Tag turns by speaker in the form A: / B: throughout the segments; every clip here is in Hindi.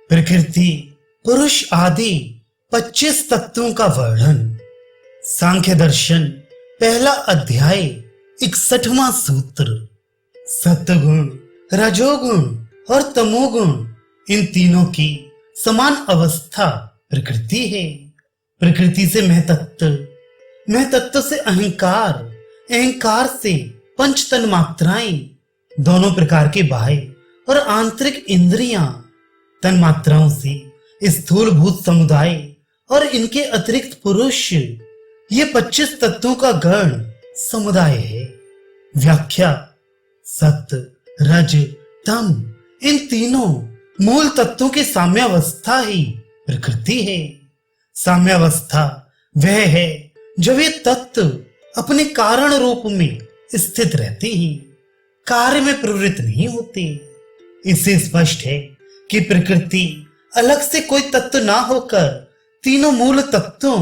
A: प्रकृति पुरुष आदि 25 तत्वों का वर्णन। सांख्य दर्शन पहला अध्याय 61वां सूत्र। सत्वगुण, रजोगुण और तमोगुण, इन तीनों की समान अवस्था प्रकृति है। प्रकृति से महतत्व से अहंकार, अहंकार से पंच तन्मात्राएं, दोनों प्रकार के बाह्य और आंतरिक इंद्रियां, तन्मात्राओं से स्थूल भूत समुदाय और इनके अतिरिक्त पुरुष, ये 25 तत्वों का गण समुदाय है। व्याख्या। सत्व, रज, तम, इन तीनों मूल तत्वों की साम्यावस्था ही प्रकृति है। साम्यावस्था वह है जब ये तत्व अपने कारण रूप में स्थित रहते हैं, कार्य में प्रवृत्त नहीं होते। इससे स्पष्ट है कि प्रकृति अलग से कोई तत्व ना होकर तीनों मूल तत्वों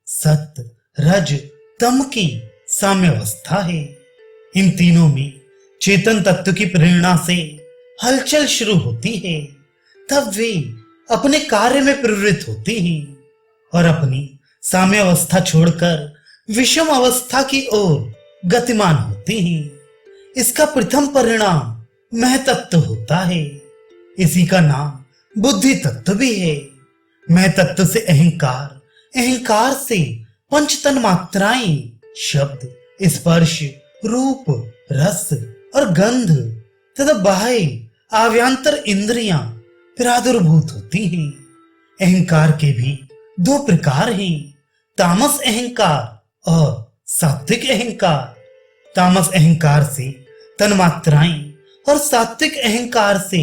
A: सत्व, रज, तम की साम्यावस्था है। इन तीनों में चेतन तत्व की प्रेरणा से हलचल शुरू होती है, तब वे अपने कार्य में प्रवृत्त होते हैं और अपनी साम्यावस्था छोड़कर विषम अवस्था की ओर गतिमान होते हैं। इसका प्रथम परिणाम महतत्व होता है। इसी का नाम बुद्धि तत्व भी है। महतत्व से अहंकार, अहंकार से पंच तन्मात्राएं, शब्द, स्पर्श, रूप, रस और गंध तथा बाह्य आव्यांतर इंद्रियां प्रादुर्भूत होती हैं। अहंकार के भी दो प्रकार हैं, तामस अहंकार और सात्विक अहंकार। तामस अहंकार से तन्मात्राएं और सात्विक अहंकार से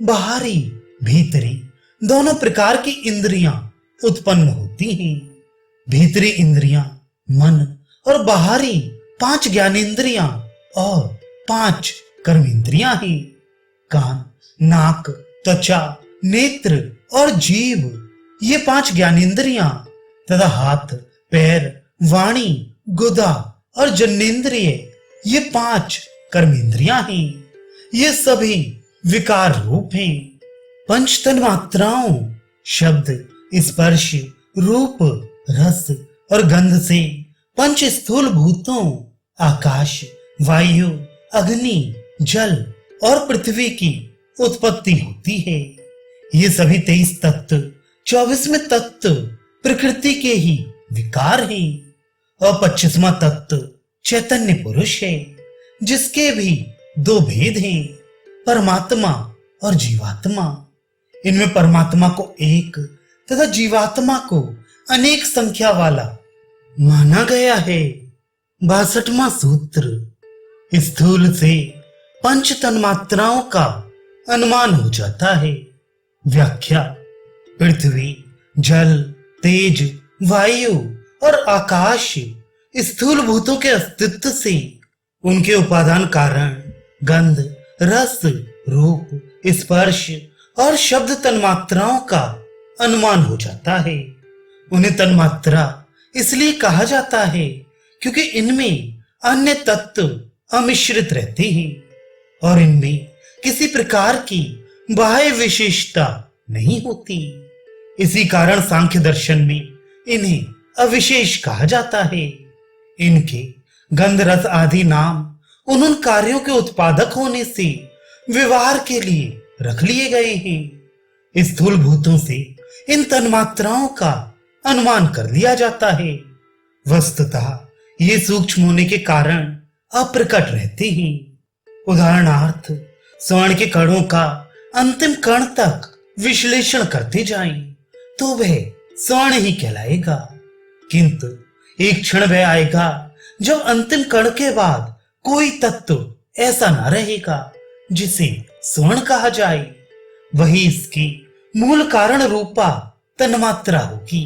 A: बाहरी, भीतरी दोनों प्रकार की इंद्रियां उत्पन्न होती हैं। भीतरी इंद्रियां मन और बाहरी 5 ज्ञानेंद्रियां और 5 कर्मेंद्रियां हैं। कान, नाक, त्वचा, नेत्र और जीभ, ये 5 ज्ञानेंद्रियां तथा हाथ, पैर, वाणी, गुदा और जन्नेन्द्रिय, ये 5 कर्मेंद्रियां हैं। ये सभी विकार रूप हैं। पंच तन्मात्राओं, शब्द, स्पर्श, रूप, रस और गंध से पंच स्थूल भूतों आकाश, वायु, अग्नि, जल और पृथ्वी की उत्पत्ति होती है। ये सभी 23 तत्व 24वें तत्व प्रकृति के ही विकार हैं और 25वां तत्व चैतन्य पुरुष है, जिसके भी 2 भेद हैं, परमात्मा और जीवात्मा। इनमें परमात्मा को एक तथा जीवात्मा को अनेक संख्या वाला माना गया है। 62वां सूत्र। स्थूल से पंच तन्मात्राओं का अनुमान हो जाता है। व्याख्या। पृथ्वी, जल, तेज, वायु और आकाश स्थूल भूतों के अस्तित्व से उनके उपादान कारण गंध, रस, रूप, स्पर्श और शब्द तन्मात्राओं का अनुमान हो जाता है। उन्हें तन्मात्रा इसलिए कहा जाता है क्योंकि इनमें अन्य तत्व अमिश्रित रहते हैं और इनमें किसी प्रकार की बाह्य विशेषता नहीं होती। इसी कारण सांख्य दर्शन में इन्हें अविशेष कहा जाता है। इनके गंध, रस आदि नाम उन कार्यों के उत्पादक होने से व्यवहार के लिए रख लिए गए हैं। स्थूल भूतों से इन तन्मात्राओं का अनुमान कर लिया जाता है। वस्तुतः ये सूक्ष्म होने के कारण अप्रकट रहते हैं। उदाहरणार्थ, स्वर्ण के कणों का अंतिम कण तक विश्लेषण करते जाएं तो वह स्वर्ण ही कहलाएगा, किंतु एक क्षण वह आएगा जब अंतिम कण के बाद कोई तत्व ऐसा न रहेगा जिसे स्वर्ण कहा जाए। वही इसकी मूल कारण रूपा तन्मात्रा होगी,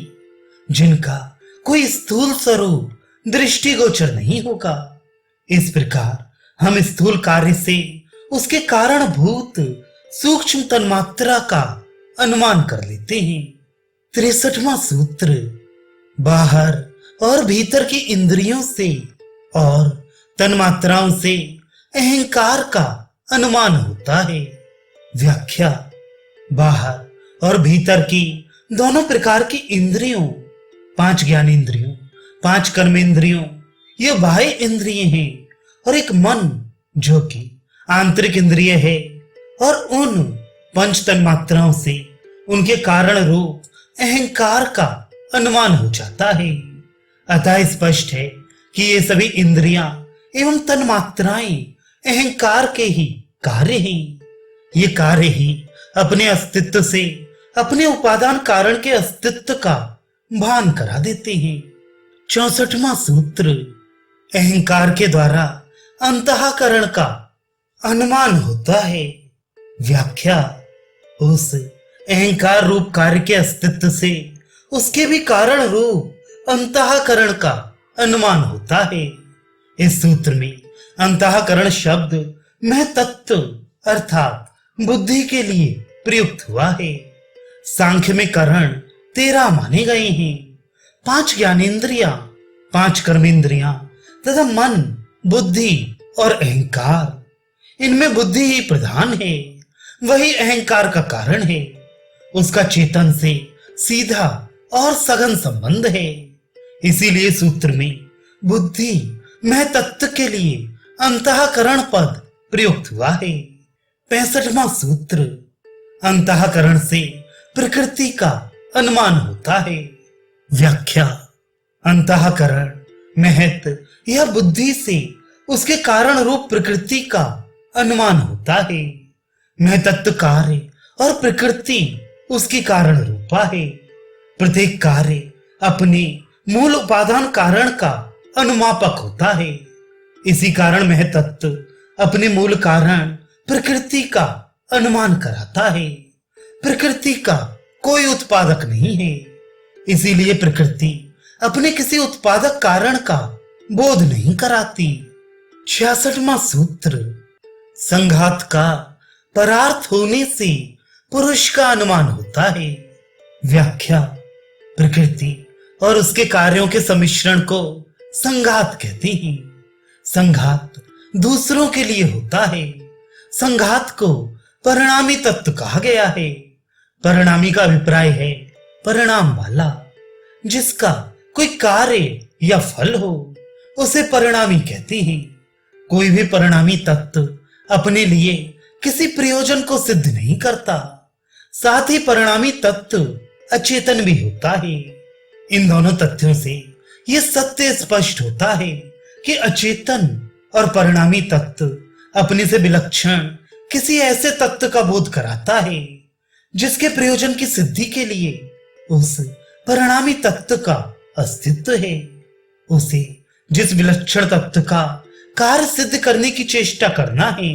A: जिनका कोई स्थूल स्वरूप दृष्टिगोचर नहीं होगा। इस प्रकार हम स्थूल कार्य से उसके कारणभूत सूक्ष्म तन्मात्रा का अनुमान कर लेते हैं। 63वां सूत्र। बाहर और भीतर की इंद्रियों से और तन्मात्राओं से अहंकार का अनुमान होता है। व्याख्या। बाहर और भीतर की दोनों प्रकार की इंद्रियों, 5 ज्ञानेंद्रियों, 5 कर्मेंद्रियों, ये बाह्य इंद्रिय हैं, और एक मन जो कि आंतरिक इंद्रिय है, और उन पंच तन्मात्राओं से उनके कारण रूप अहंकार का अनुमान हो जाता है। अतः स्पष्ट है कि ये सभी इंद्रियां एवं तन्मात्राएं अहंकार के ही कार्य हैं। ये कार्य ही अपने अस्तित्व से अपने उपादान कारण के अस्तित्व का भान करा देते हैं। 64वां सूत्र, अहंकार के द्वारा अंतःकरण का अनुमान होता है। व्याख्या, उस अहंकार रूप कार्य के अस्तित्व से उसके भी कारण रूप अंतःकरण का अनुमान होता है। इस सूत्र में अंतःकरण शब्द महतत्व अर्थात बुद्धि के लिए प्रयुक्त हुआ है। सांख्य में करण 13 माने गए हैं। 5 ज्ञानेंद्रियां, 5 कर्मेंद्रियां तथा मन, बुद्धि और अहंकार, इनमें बुद्धि ही प्रधान है, वही अहंकार का कारण है। उसका चेतन से सीधा और सघन संबंध है। इसीलिए सूत्र में बुद्धि महतत्व के लिए अंतःकरण पद प्रयुक्त हुआ है। 65वां सूत्र, अंतःकरण से प्रकृति का अनुमान होता है। व्याख्या, अंतःकरण महत या बुद्धि से उसके कारण रूप प्रकृति का अनुमान होता है। महतत्व कार्य और प्रकृति उसकी कारण रूपा है। प्रत्येक कार्य अपने मूल उपादान कारण का अनुमापक होता है। इसी कारण महतत्व अपने मूल कारण प्रकृति का अनुमान कराता है। प्रकृति का कोई उत्पादक नहीं है, इसीलिए प्रकृति अपने किसी उत्पादक कारण का बोध नहीं कराती। 66वां सूत्र, संघात का परार्थ होने से पुरुष का अनुमान होता है। व्याख्या, प्रकृति और उसके कार्यों के सम्मिश्रण को संघात कहते हैं। संघात दूसरों के लिए होता है। संघात को परिणामी तत्व कहा गया है। परिणामी का अभिप्राय है परिणाम वाला। जिसका कोई कार्य या फल हो उसे परिणामी कहते हैं। कोई भी परिणामी तत्व अपने लिए किसी प्रयोजन को सिद्ध नहीं करता। साथ ही परिणामी तत्व अचेतन भी होता है। इन दोनों तथ्यों से यह सत्य स्पष्ट होता है कि अचेतन और परिणामी तत्व अपने से विलक्षण किसी ऐसे तत्व का बोध कराता है जिसके प्रयोजन की सिद्धि के लिए उस परिणामी तत्व का अस्तित्व है। उसे जिस विलक्षण तत्व का कार्य सिद्ध करने की चेष्टा करना है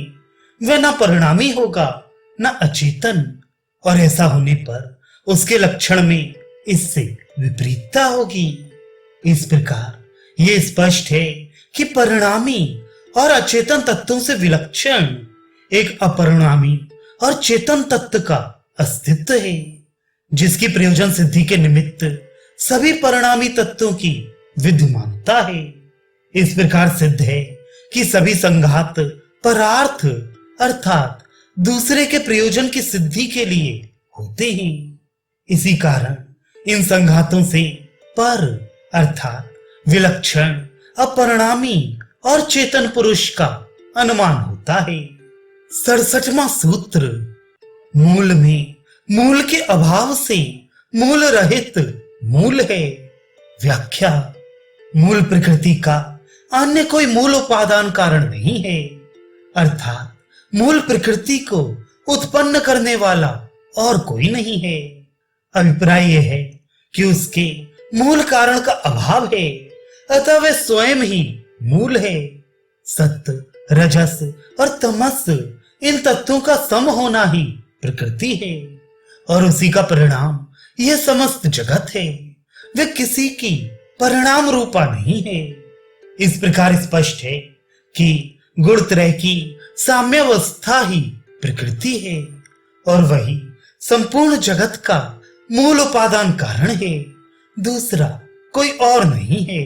A: वह न परिणामी होगा न अचेतन, और ऐसा होने पर उसके लक्षण में इससे विपरीतता होगी। इस प्रकार यह स्पष्ट है कि परिणामी और अचेतन तत्वों से विलक्षण एक अपरिणामी और चेतन तत्व का अस्तित्व है, जिसकी प्रयोजन सिद्धि के निमित्त सभी परिणामी तत्वों की विद्यमानता है। इस प्रकार सिद्ध है कि सभी संघात परार्थ अर्थात दूसरे के प्रयोजन की सिद्धि के लिए होते हैं। इसी कारण इन संघातों से पर अर्थात विलक्षण, अपरिणामी और चेतन पुरुष का अनुमान होता है। 67वां सूत्र, मूल में मूल के अभाव से मूल रहित मूल है। व्याख्या, मूल प्रकृति का अन्य कोई मूल उपादान कारण नहीं है, अर्थात मूल प्रकृति को उत्पन्न करने वाला और कोई नहीं है। अभिप्राय यह है कि उसके मूल कारण का अभाव है, अतः वह स्वयं ही मूल है। सत्य, रजस और तमस इन तत्वों का सम होना ही प्रकृति है, और उसी का परिणाम यह समस्त जगत है। वे किसी की परिणाम रूपा नहीं है। इस प्रकार स्पष्ट है कि गुणत्रय की साम्यावस्था ही प्रकृति है, और वही संपूर्ण जगत का मूल उपादान कारण है, दूसरा कोई और नहीं है।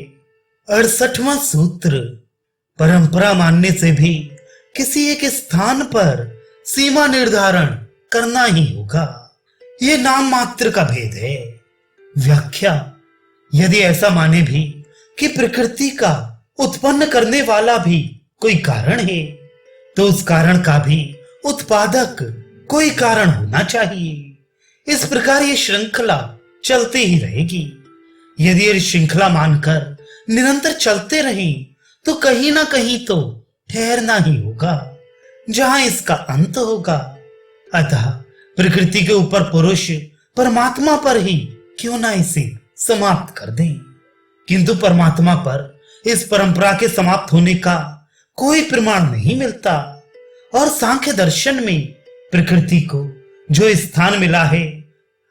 A: 68वां सूत्र, परंपरा मानने से भी किसी एक स्थान पर सीमा निर्धारण करना ही होगा। ये नाम मात्र का भेद है। व्याख्या, यदि ऐसा माने भी कि प्रकृति का उत्पन्न करने वाला भी कोई कारण है, तो उस कारण का भी उत्पादक कोई कारण होना चाहिए। इस प्रकार ये श्रृंखला चलते ही रहेगी। यदि ये श्रृंखला मानकर निरंतर चलते रहें, तो कहीं ना कहीं तो ठहरना ही होगा, जहां इसका अंत होगा। अतः प्रकृति के ऊपर पुरुष परमात्मा पर ही क्यों ना इसे समाप्त कर दें। किंतु परमात्मा पर इस परंपरा के समाप्त होने का कोई प्रमाण नहीं मिलता, और सांख्य दर्शन में प्रकृति को जो स्थान मिला है,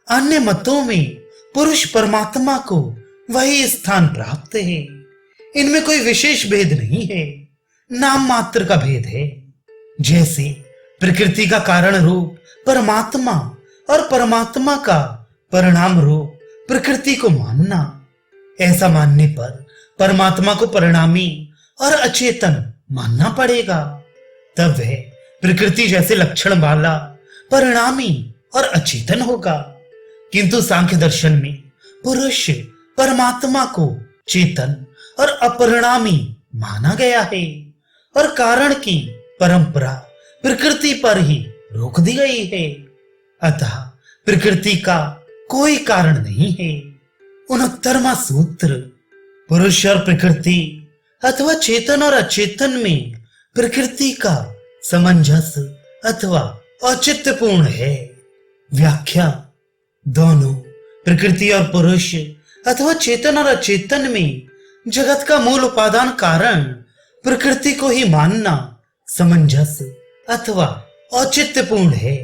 A: अन्य मतों में पुरुष परमात्मा को वही स्थान प्राप्त है। इनमें कोई विशेष भेद नहीं है, नाम मात्र का भेद है। जैसे प्रकृति का कारण रूप परमात्मा और परमात्मा का परिणाम रूप प्रकृति को मानना, ऐसा मानने पर परमात्मा को परिणामी और अचेतन मानना पड़ेगा। तब वह प्रकृति जैसे लक्षण वाला परिणामी और अचेतन होगा। किंतु सांख्य दर्शन में पुरुष परमात्मा को चेतन और अपरिणामी माना गया है, और कारण की परंपरा प्रकृति पर ही रोक दी गई है। अतः प्रकृति का कोई कारण नहीं है। 69वां सूत्र, पुरुष और प्रकृति अथवा चेतन और अचेतन में प्रकृति का सामंजस्य अथवा औचित्यपूर्ण है। व्याख्या, दोनों प्रकृति और पुरुष अथवा चेतन और अचेतन में जगत का मूल उपादान कारण प्रकृति को ही मानना सामंजस्य अथवा औचित्यपूर्ण है।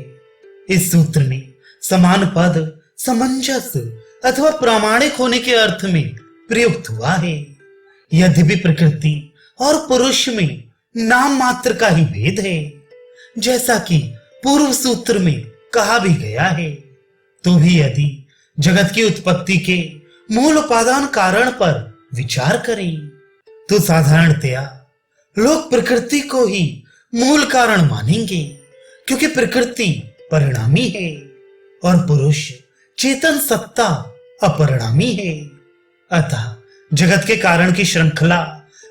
A: इस सूत्र में समान पद सामंजस्य अथवा प्रामाणिक होने के अर्थ में प्रयुक्त हुआ है। यद्यपि प्रकृति और पुरुष में नाम मात्र का ही भेद है, जैसा कि पूर्व सूत्र में कहा भी गया है, तो भी यदि जगत की उत्पत्ति के मूल उपादान कारण पर विचार करें, तो साधारणतया लोग प्रकृति को ही मूल कारण मानेंगे, क्योंकि प्रकृति परिणामी है और पुरुष चेतन सत्ता अपरिणामी है। अतः जगत के कारण की श्रृंखला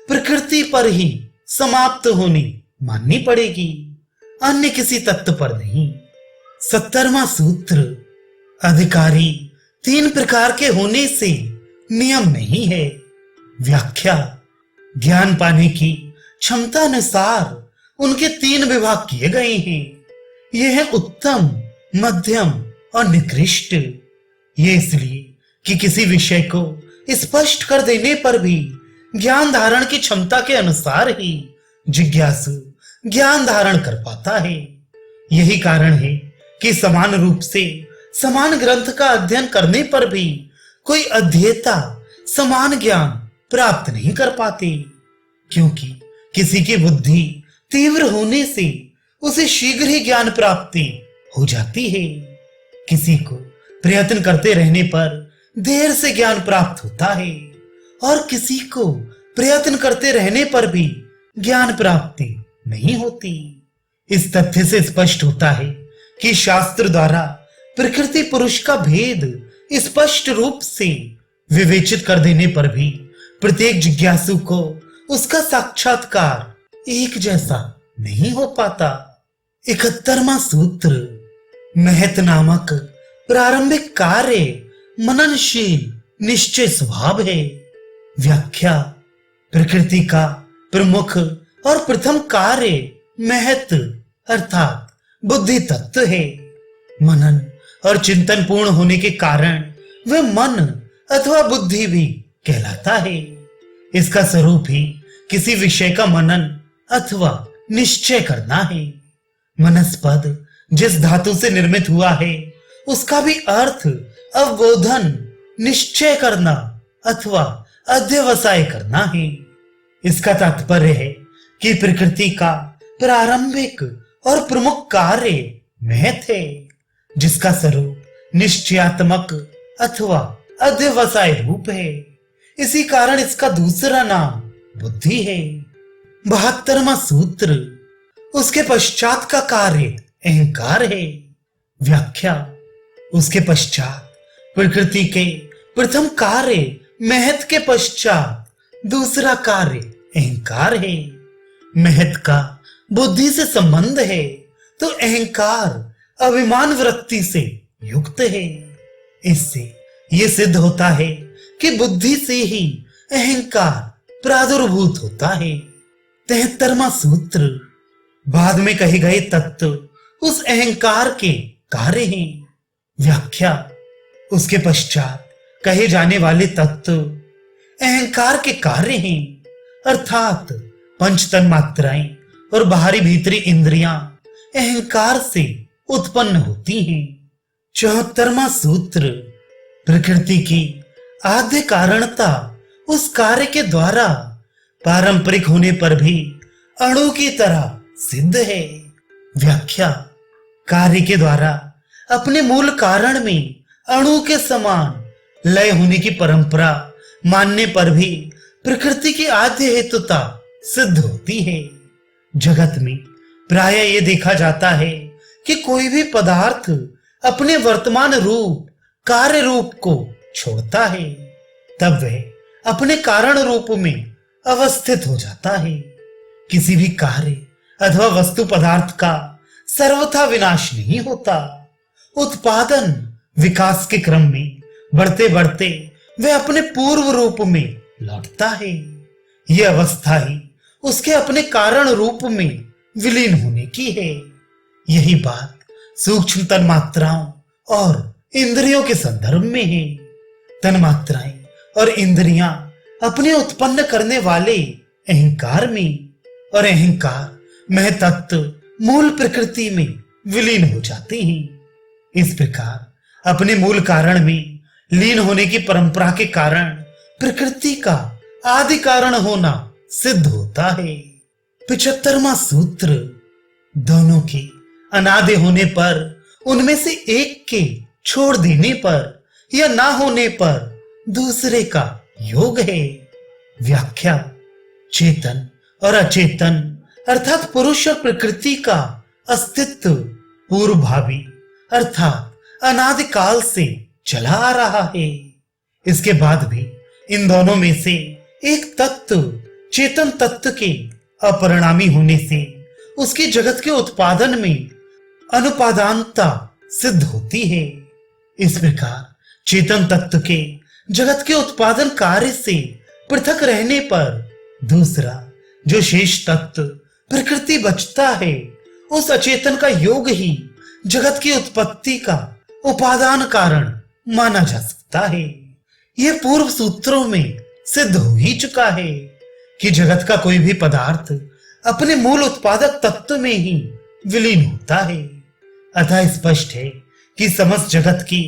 A: प्रकृति पर ही समाप्त होनी माननी पड़ेगी, अन्य किसी तत्व पर नहीं। 70वां सूत्र, अधिकारी 3 प्रकार के होने से नियम नहीं है। व्याख्या, ज्ञान पाने की क्षमता अनुसार उनके 3 विभाग किए गए हैं। ये है उत्तम, मध्यम और निकृष्ट। ये इसलिए कि किसी विषय को स्पष्ट कर देने पर भी ज्ञान धारण की क्षमता के अनुसार ही जिज्ञासु ज्ञान धारण कर पाता है। यही कारण है कि समान रूप से समान ग्रंथ का अध्ययन करने पर भी कोई अध्येता समान ज्ञान प्राप्त नहीं कर पाते, क्योंकि किसी की बुद्धि तीव्र होने से उसे शीघ्र ही ज्ञान प्राप्ति हो जाती है। किसी को प्रयत्न करते रहने पर देर से ज्ञान प्राप्त होता है, और किसी को प्रयत्न करते रहने पर भी ज्ञान प्राप्ति नहीं होती। इस तथ्य से स्पष्ट होता है कि शास्त्र द्वारा प्रकृति पुरुष का भेद स्पष्ट रूप से विवेचित कर देने पर भी प्रत्येक जिज्ञासु को उसका साक्षात्कार एक जैसा नहीं हो पाता। 71वां सूत्र, महत नामक प्रारंभिक कार्य मननशील निश्चय स्वभाव है। व्याख्या, प्रकृति का प्रमुख और प्रथम कार्य महत अर्थात बुद्धि तत्व है। मनन और चिंतन पूर्ण होने के कारण वह मन अथवा बुद्धि भी कहलाता है। इसका स्वरूप ही किसी विषय का मनन अथवा निश्चय करना है। मनस्पद जिस धातु से निर्मित हुआ है, उसका भी अर्थ अवबोधन, निश्चय करना अथवा अध्यवसाय करना है। इसका तात्पर्य है कि प्रकृति का प्रारंभिक और प्रमुख कार्य महत है, जिसका स्वरूप निश्चयात्मक अथवा अध्यवसाय रूप है। इसी कारण इसका दूसरा नाम बुद्धि है। 72वां सूत्र, उसके पश्चात का कार्य अहंकार है। व्याख्या, उसके पश्चात प्रकृति के प्रथम कार्य महत के पश्चात दूसरा कार्य अहंकार है। महत का बुद्धि से संबंध है तो अहंकार अभिमान वृत्ति से युक्त है। इससे यह सिद्ध होता है कि बुद्धि से ही अहंकार प्रादुर्भूत होता है। 73वां सूत्र। बाद में कहे गए तत्व उस अहंकार के कार्य हैं। व्याख्या। उसके पश्चात कहे जाने वाले तत्व अहंकार के कार्य हैं, अर्थात पंच तन्मात्राएं और बाहरी भीतरी इंद्रियां अहंकार से उत्पन्न होती हैं। 74वां सूत्र। प्रकृति की आद्य कारणता उस कार्य के द्वारा पारंपरिक होने पर भी अणु की तरह सिद्ध है। व्याख्या। कार्य के द्वारा अपने मूल कारण में अणु के समान लय होने की परंपरा मानने पर भी प्रकृति की आद्य हेतुता सिद्ध होती है। जगत में प्रायः ये देखा जाता है कि कोई भी पदार्थ अपने वर्तमान रूप कार्य रूप को छोड़ता है तब वह अपने कारण रूप में अवस्थित हो जाता है। किसी भी कार्य अथवा वस्तु पदार्थ का सर्वथा विनाश नहीं होता। उत्पादन विकास के क्रम में बढ़ते बढ़ते वह अपने पूर्व रूप में लौटता है। यह अवस्था ही उसके अपने कारण रूप में विलीन होने की है। यही बात सूक्ष्म तन्मात्राओं और इंद्रियों के संदर्भ में है। तन्मात्राएं और इंद्रियां अपने उत्पन्न करने वाले अहंकार में और अहंकार महतत्व मूल प्रकृति में विलीन हो जाते हैं। इस प्रकार अपने मूल कारण में लीन होने की परंपरा के कारण प्रकृति का आदि कारण होना सिद्ध होता है। 75वां सूत्र। दोनों के अनादि होने पर उनमें से एक के छोड़ देने पर या ना होने पर दूसरे का योग है। व्याख्या। चेतन और अचेतन अर्थात पुरुष और प्रकृति का अस्तित्व पूर्व भावी अर्थात अनादि काल से चला आ रहा है। इसके बाद भी इन दोनों में से एक तत्व चेतन तत्व के अपरिणामी होने से उसकी जगत के उत्पादन में अनुपादानता सिद्ध होती है। इस प्रकार चेतन तत्व के जगत के उत्पादन कार्य से पृथक रहने पर दूसरा जो शेष तत्व प्रकृति बचता है उस अचेतन का योग ही जगत की उत्पत्ति का उपादान कारण माना जा सकता है। यह पूर्व सूत्रों में सिद्ध हो ही चुका है कि जगत का कोई भी पदार्थ अपने मूल उत्पादक तत्व में ही विलीन होता है। अतः स्पष्ट है कि समस्त जगत की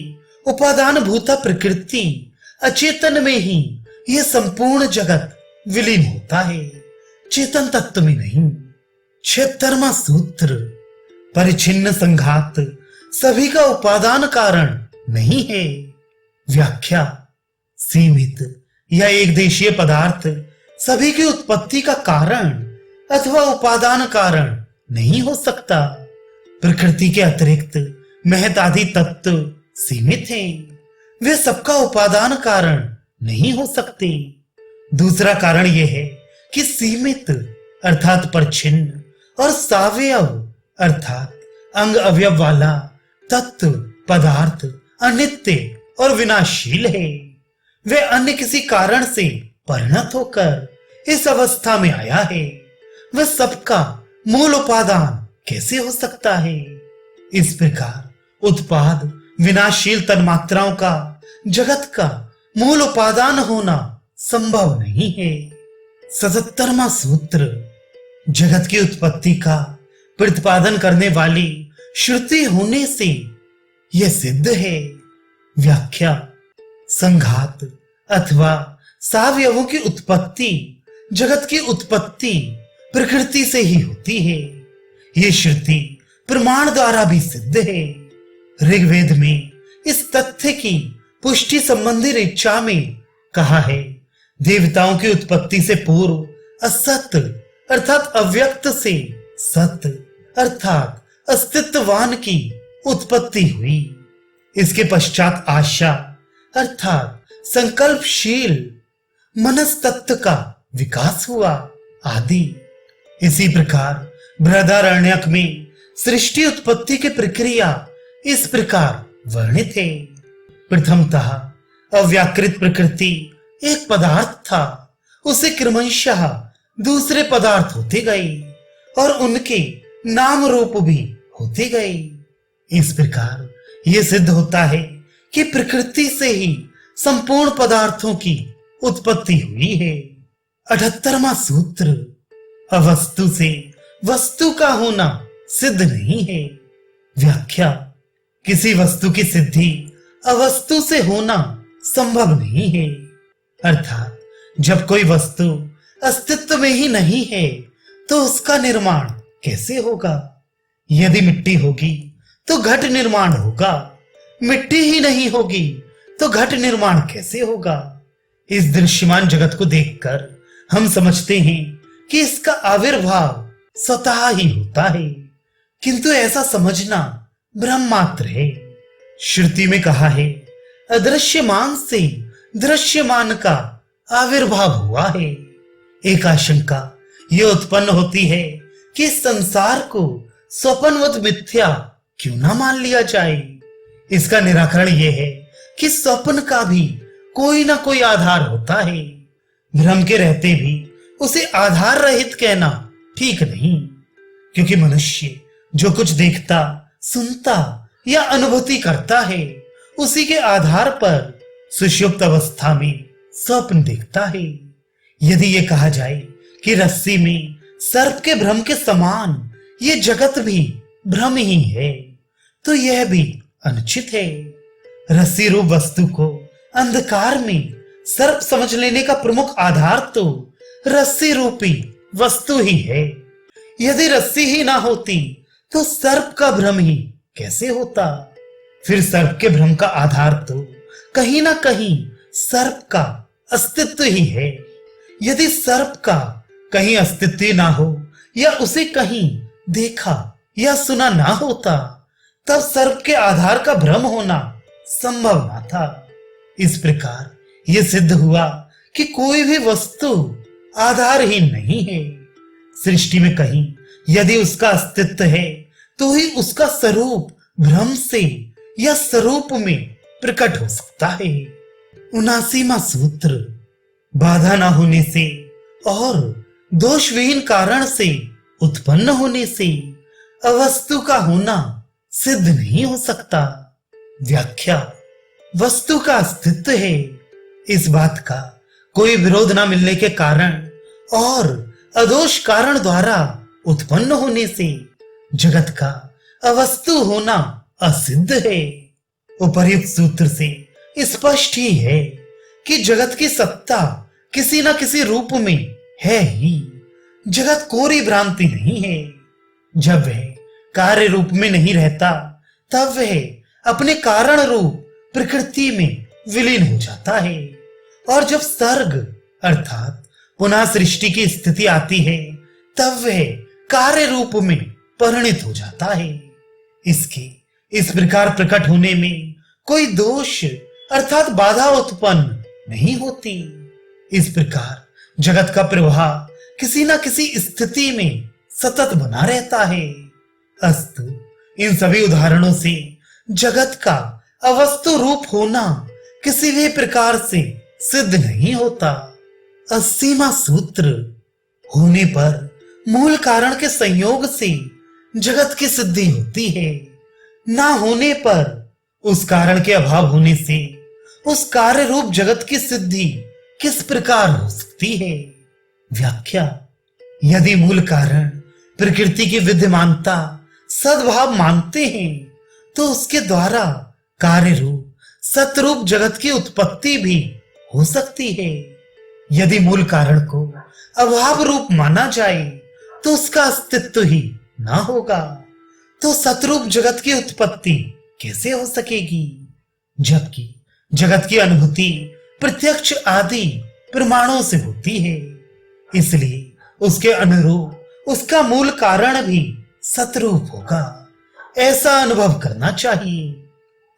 A: उपादान भूता प्रकृति अचेतन में ही यह संपूर्ण जगत विलीन होता है, चेतन तत्व में नहीं। 76वां सूत्र। परिचिन्न संघात सभी का उपादान कारण नहीं है। व्याख्या। सीमित या एक देशीय पदार्थ सभी की उत्पत्ति का कारण अथवा उपादान कारण नहीं हो सकता। प्रकृति के अतिरिक्त महत आदि तत्व सीमित हैं, वे सबका उपादान कारण नहीं हो सकते। दूसरा कारण यह है कि सीमित अर्थात परिच्छिन्न और सावयव अर्थात अंग अवयव वाला तत्व पदार्थ अनित्य और विनाशील है। वे अन्य किसी कारण से परिणत होकर इस अवस्था में आया है। वह सबका मूल उपादान कैसे हो सकता है? इस प्रकार उत्पाद विनाशील तन्मात्राओं का जगत का मूल उपादान होना संभव नहीं है। 77वां सूत्र। जगत की उत्पत्ति का प्रतिपादन करने वाली श्रुति होने से यह सिद्ध है। व्याख्या। संघात अथवा सावयवों की उत्पत्ति जगत की उत्पत्ति प्रकृति से ही होती है। यह श्रुति प्रमाण द्वारा भी सिद्ध है। ऋग्वेद में इस तथ्य की पुष्टि संबंधी ऋचा में कहा है, देवताओं की उत्पत्ति से पूर्व असत अर्थात अव्यक्त से सत अर्थात अस्तित्ववान की उत्पत्ति हुई। इसके पश्चात आशा अर्थात संकल्पशील मनस्तत्व का विकास हुआ आदि। इसी प्रकार बृहदारण्यक में सृष्टि उत्पत्ति की प्रक्रिया इस प्रकार वर्णित है। प्रथमतः अव्याकृत प्रकृति एक पदार्थ था, उसे क्रमशः दूसरे पदार्थ होते गए और उनके नाम रूप भी होते गए। इस प्रकार यह सिद्ध होता है कि प्रकृति से ही संपूर्ण पदार्थों की उत्पत्ति हुई है। 78वां सूत्र, अवस्तु से वस्तु का होना सिद्ध नहीं है। व्याख्या, किसी वस्तु की सिद्धि अवस्तु से होना संभव नहीं है। अर्थात जब कोई वस्तु अस्तित्व में ही नहीं है तो उसका निर्माण कैसे होगा? यदि मिट्टी होगी तो घट निर्माण होगा, मिट्टी ही नहीं होगी तो घट निर्माण कैसे होगा? इस दृश्यमान जगत को देखकर हम समझते हैं कि इसका आविर्भाव स्वतः ही होता है, किंतु ऐसा समझना भ्रम मात्र है। श्रुति में कहा है, अदृश्यमान से दृश्यमान का आविर्भाव हुआ है। एक आशंका यह उत्पन्न होती है कि संसार को स्वप्नवत मिथ्या क्यों ना मान लिया जाए। इसका निराकरण यह है कि स्वप्न का भी कोई ना कोई आधार होता है। भ्रम के रहते भी उसे आधार रहित कहना ठीक नहीं, क्योंकि मनुष्य जो कुछ देखता, सुनता या अनुभूति करता है उसी के आधार पर सुषुप्त अवस्था में स्वप्न देखता है। यदि ये कहा जाए कि रस्सी में सर्प के भ्रम के समान ये जगत भी भ्रम ही है, तो यह भी अनुचित है। रस्सी रूप वस्तु को अंधकार में सर्प समझ लेने का प्रमुख आधार तो रस्सी रूपी वस्तु ही है। यदि रस्सी ही ना होती तो सर्प का भ्रम ही कैसे होता? फिर सर्प के भ्रम का आधार तो कहीं ना कहीं सर्प का अस्तित्व ही है। यदि सर्प का कहीं अस्तित्व ना हो या उसे कहीं देखा या सुना ना होता, तब सर्प के आधार का भ्रम होना संभव ना था। इस प्रकार यह सिद्ध हुआ कि कोई भी वस्तु आधारहीन नहीं है। सृष्टि में कहीं यदि उसका अस्तित्व है तो ही उसका स्वरूप भ्रम से या स्वरूप में प्रकट हो सकता है। 79वां सूत्र, बाधा ना होने से और दोषविहीन कारण से उत्पन्न होने से अवस्तु का होना सिद्ध नहीं हो सकता। व्याख्या, वस्तु का अस्तित्व है, इस बात का कोई विरोध ना मिलने के कारण और अदोष कारण द्वारा उत्पन्न होने से जगत का अवस्तु होना असिद्ध है। उपर्युक्त सूत्र से स्पष्ट ही है कि जगत की सत्ता किसी न किसी रूप में है ही। जगत कोरी भ्रांति नहीं है। जब वह कार्य रूप में नहीं रहता तब वह अपने कारण रूप प्रकृति में विलीन हो जाता है, और जब सर्ग अर्थात पुनः सृष्टि की स्थिति आती है तब वह कार्य रूप में परिणित हो जाता है। इसके इस प्रकार प्रकट होने में कोई दोष अर्थात बाधा उत्पन्न नहीं होती। इस प्रकार जगत का प्रवाह किसी न किसी स्थिति में सतत बना रहता है। अस्तु, इन सभी उदाहरणों से जगत का अवस्तु रूप होना किसी भी प्रकार से सिद्ध नहीं होता। 80वां सूत्र, होने पर मूल कारण के संयोग से जगत की सिद्धि होती है, ना होने पर उस कारण के अभाव होने से उस कार्य रूप जगत की सिद्धि किस प्रकार हो सकती है। व्याख्या, यदि मूल कारण प्रकृति की विद्यमानता सद्भाव मानते हैं तो उसके द्वारा कार्य रूप सतरूप जगत की उत्पत्ति भी हो सकती है। यदि मूल कारण को अभाव रूप माना जाए तो उसका अस्तित्व ही ना होगा, तो सतरूप जगत की उत्पत्ति कैसे हो सकेगी? जबकि जगत की अनुभूति प्रत्यक्ष आदि प्रमाणों से होती है, इसलिए उसके अनुरूप उसका मूल कारण भी सतरूप होगा। ऐसा अनुभव करना चाहिए।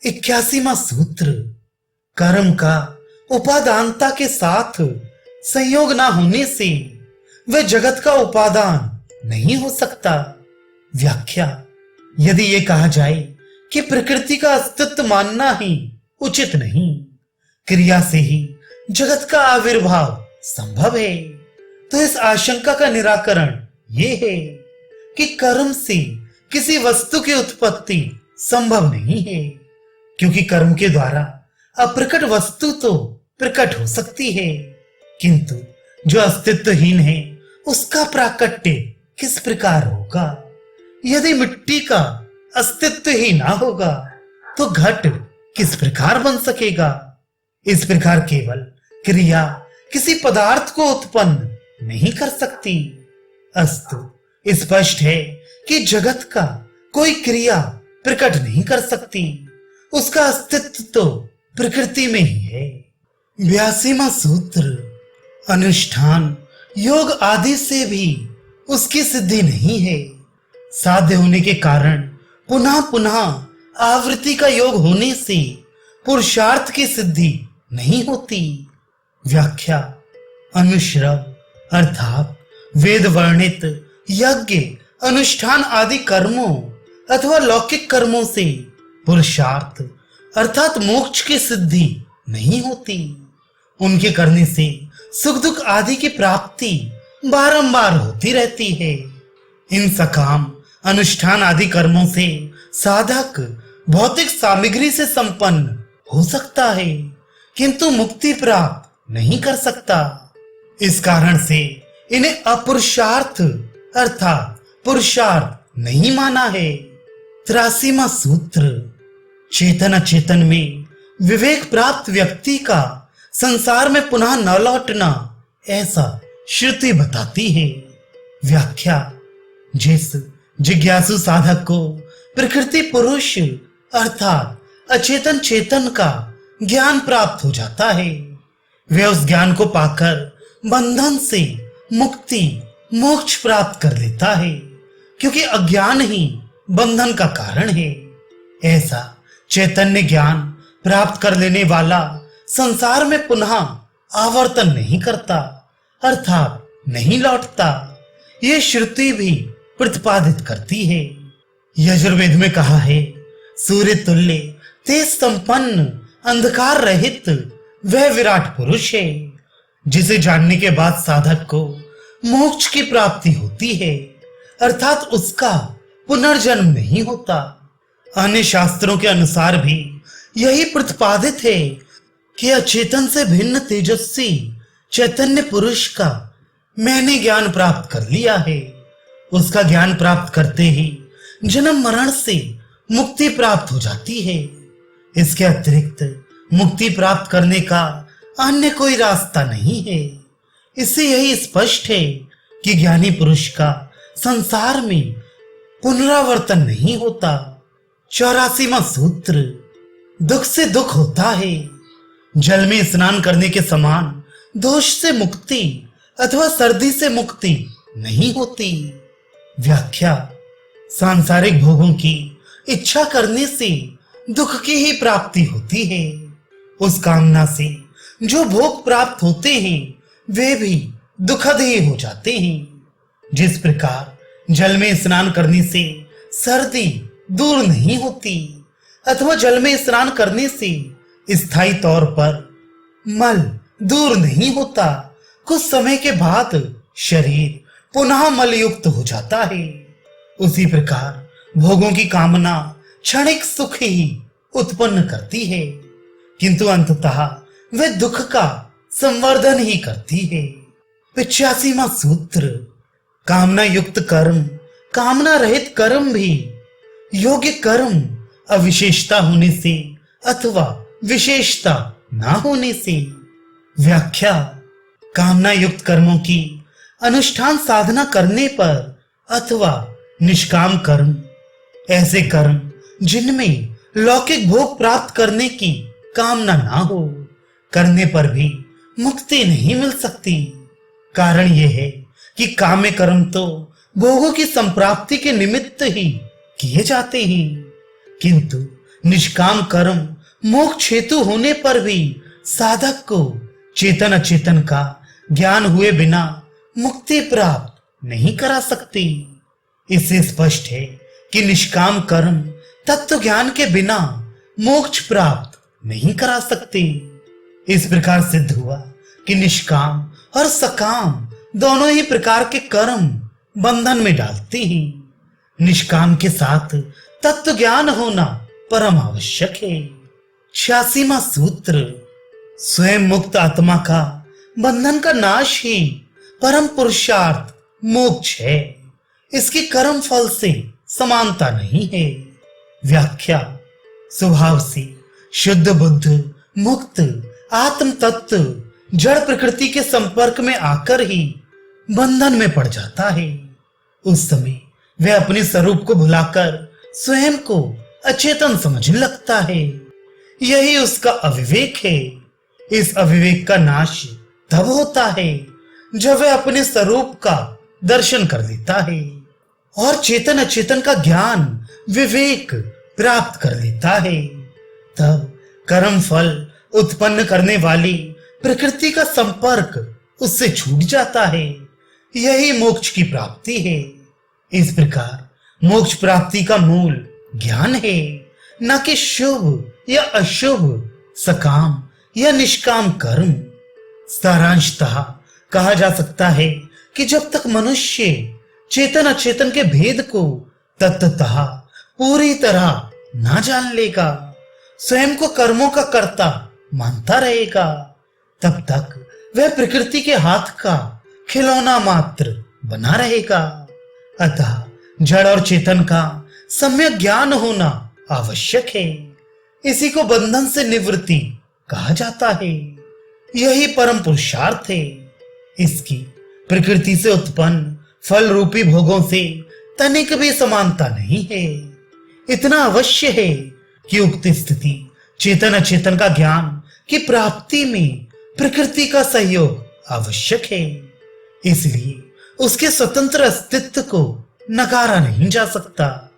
A: 81वां सूत्र। कर्म का उपादानता के साथ संयोग ना होने से वह जगत का उपादान नहीं हो सकता। व्याख्या। यदि ये कहा जाए कि प्रकृति का अस्तित्व मानना ही उचित नहीं, क्रिया से ही जगत का आविर्भाव संभव है, तो इस आशंका का निराकरण ये है कि कर्म से किसी वस्तु की उत्पत्ति संभव नहीं है, क्योंकि कर्म के द्वारा अप्रकट वस्तु तो प्रकट हो सकती है, किंतु जो अस्तित्वहीन है उसका प्राकट्य किस प्रकार होगा। यदि मिट्टी का अस्तित्व ही ना होगा तो घट किस प्रकार बन सकेगा। इस प्रकार केवल क्रिया किसी पदार्थ को उत्पन्न नहीं कर सकती। अस्तु स्पष्ट है कि जगत का कोई क्रिया प्रकट नहीं कर सकती, उसका अस्तित्व तो प्रकृति में ही है। 82वां सूत्र। अनुष्ठान योग आदि से भी उसकी सिद्धि नहीं है। साध्य होने के कारण पुनः पुनः आवृत्ति का योग होने से पुरुषार्थ की सिद्धि नहीं होती। व्याख्या। अनुश्रव अर्थात वेद वर्णित यज्ञ अनुष्ठान आदि कर्मों अथवा लौकिक कर्मों से पुरुषार्थ अर्थात मोक्ष की सिद्धि नहीं होती। उनके करने से सुख दुख आदि की प्राप्ति बारंबार होती रहती है। इन सकाम अनुष्ठान आदि कर्मों से साधक भौतिक सामग्री से संपन्न हो सकता है, किंतु मुक्ति प्राप्त नहीं कर सकता। इस कारण से इन्हें अपुरुषार्थ अर्थात पुरुषार्थ नहीं माना है। 83वां सूत्र। चेतन अचेतन में विवेक प्राप्त व्यक्ति का संसार में पुनः न लौटना, ऐसा श्रुति बताती है। व्याख्या। जिस जिज्ञासु साधक को प्रकृति पुरुष अर्थात अचेतन चेतन का ज्ञान प्राप्त हो जाता है, वह उस ज्ञान को पाकर बंधन से मुक्ति मोक्ष प्राप्त कर लेता है, क्योंकि अज्ञान ही बंधन का कारण है। ऐसा चैतन्य ज्ञान प्राप्त कर लेने वाला संसार में पुनः आवर्तन नहीं करता अर्थात नहीं लौटता। ये श्रुति भी प्रतिपादित करती है। यजुर्वेद में कहा है, सूर्य तुल्य तेज संपन्न अंधकार रहित वह विराट पुरुष है, जिसे जानने के बाद साधक को मोक्ष की प्राप्ति होती है, अर्थात उसका पुनर्जन्म नहीं होता। अन्य शास्त्रों के अनुसार भी यही प्रतिपादित है कि अचेतन से भिन्न तेजस्वी चैतन्य पुरुष का मैंने ज्ञान प्राप्त कर लिया है। उसका ज्ञान प्राप्त करते ही जन्म मरण से मुक्ति प्राप्त हो जाती है। इसके अतिरिक्त मुक्ति प्राप्त करने का अन्य कोई रास्ता नहीं है। इससे यही स्पष्ट है कि ज्ञानी पुरुष का संसार में पुनरावर्तन नहीं होता। 84वां सूत्र। दुख से दुख होता है। जल में स्नान करने के समान दोष से मुक्ति अथवा सर्दी से मुक्ति नहीं होती। व्याख्या। सांसारिक भोगों की इच्छा करने से दुख की ही प्राप्ति होती है। उस कामना से जो भोग प्राप्त होते हैं वे भी दुखद ही हो जाते हैं। जिस प्रकार जल में स्नान करने से सर्दी दूर नहीं होती अथवा जल में स्नान करने से स्थायी तौर पर मल दूर नहीं होता, कुछ समय के बाद शरीर पुनः मलयुक्त हो जाता है, उसी प्रकार भोगों की कामना क्षणिक सुख ही उत्पन्न करती है, किंतु अंततः वह दुख का संवर्धन ही करती है। 85वां सूत्र। कामना युक्त कर्म, कामना रहित कर्म भी योग्य कर्म अविशेषता होने से अथवा विशेषता ना होने से। व्याख्या। कामना युक्त कर्मों की अनुष्ठान साधना करने पर अथवा निष्काम कर्म, ऐसे कर्म जिनमें लौकिक भोग प्राप्त करने की कामना ना हो, करने पर भी मुक्ति नहीं मिल सकती। कारण यह है कि काम्य कर्म तो भोगों की संप्राप्ति के निमित्त ही किए जाते हैं, किंतु निष्काम कर्म मोक्ष हेतु होने पर भी साधक को चेतन अचेतन का ज्ञान हुए बिना मुक्ति प्राप्त नहीं करा सकती। इससे स्पष्ट है कि निष्काम कर्म तत्व ज्ञान के बिना मोक्ष प्राप्त नहीं करा सकते। इस प्रकार सिद्ध हुआ कि निष्काम और सकाम दोनों ही प्रकार के कर्म बंधन में डालते हैं। निष्काम के साथ तत्व ज्ञान होना परम आवश्यक है। 86वां सूत्र, स्वयं मुक्त आत्मा का बंधन का नाश ही परम पुरुषार्थ मोक्ष है। इसकी कर्म फल से समानता नहीं है। व्याख्या, स्वभाव से शुद्ध बुद्ध मुक्त आत्म तत्व जड़ प्रकृति के संपर्क में आकर ही बंधन में पड़ जाता है। उस समय वह अपने स्वरूप को भुलाकर स्वयं को अचेतन समझने लगता है। यही उसका अविवेक है। इस अविवेक का नाश तब होता है जब वह अपने स्वरूप का दर्शन कर लेता है और चेतन अचेतन का ज्ञान विवेक प्राप्त कर लेता है। तब कर्म फल उत्पन्न करने वाली प्रकृति का संपर्क उससे छूट जाता है। यही मोक्ष की प्राप्ति है। इस प्रकार मोक्ष प्राप्ति का मूल ज्ञान है, न कि शुभ या अशुभ, सकाम या निष्काम कर्म। सारांशतः कहा जा सकता है कि जब तक मनुष्य चेतन अचेतन के भेद को तत्वतः पूरी तरह ना जान लेगा, स्वयं को कर्मों का कर्ता मानता रहेगा, तब तक वह प्रकृति के हाथ का खिलौना मात्र बना रहेगा। अतः जड़ और चेतन का सम्यक ज्ञान होना आवश्यक है। इसी को बंधन से निवृत्ति कहा जाता है। यही परम पुरुषार्थ है। इसकी प्रकृति से उत्पन्न फल रूपी भोगों से तनिक भी समानता नहीं है। इतना अवश्य है कि उक्त स्थिति चेतन अचेतन का ज्ञान की प्राप्ति में प्रकृति का सहयोग आवश्यक है। इसलिए उसके स्वतंत्र अस्तित्व को नकारा नहीं जा सकता।